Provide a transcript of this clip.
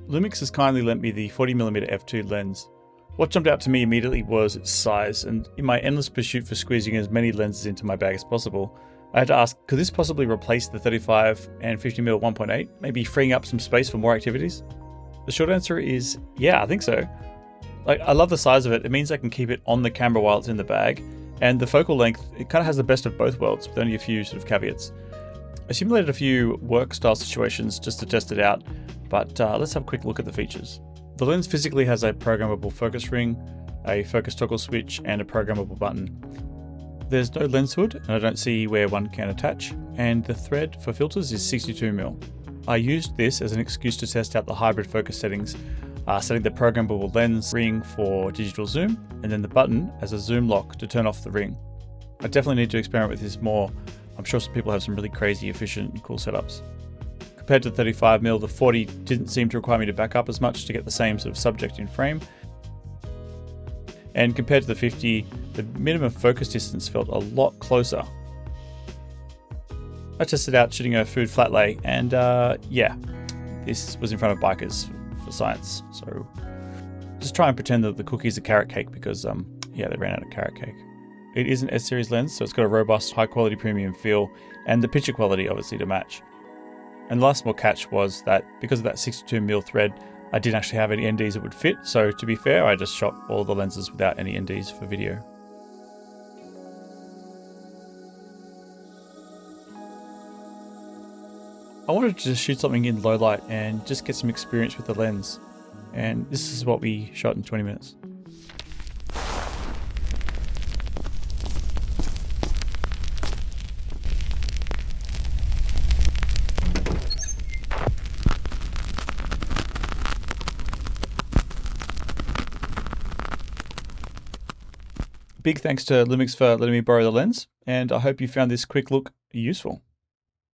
Lumix has kindly lent me the 40mm f2 lens. What jumped out to me immediately was its size, and in my endless pursuit for squeezing as many lenses into my bag as possible, I had to ask, could this possibly replace the 35 and 50mm 1.8, maybe freeing up some space for more activities? The short answer is, yeah, I think so. I love the size of it. It means I can keep it on the camera while it's in the bag, and the focal length, it kind of has the best of both worlds, with only a few sort of caveats. I simulated a few work style situations just to test it out, but let's have a quick look at the features. The lens physically has a programmable focus ring, a focus toggle switch, and a programmable button. There's no lens hood, and I don't see where one can attach, and the thread for filters is 62mm. I used this as an excuse to test out the hybrid focus settings, setting the programmable lens ring for digital zoom, and then the button as a zoom lock to turn off the ring. I definitely need to experiment with this more. I'm sure some people have some really crazy, efficient, and cool setups. Compared to the 35mm, the 40 didn't seem to require me to back up as much to get the same sort of subject in frame. And compared to the 50, the minimum focus distance felt a lot closer. I tested out shooting a food flat lay, and yeah, this was in front of bikers for science. So just try and pretend that the cookie's a carrot cake because yeah, they ran out of carrot cake. It is an S-series lens, so it's got a robust, high-quality premium feel, and the picture quality obviously to match. And the last small catch was that because of that 62mm thread, I didn't actually have any NDs that would fit, so to be fair, I just shot all the lenses without any NDs for video. I wanted to just shoot something in low light and just get some experience with the lens, and this is what we shot in 20 minutes. Big thanks to Lumix for letting me borrow the lens, and I hope you found this quick look useful.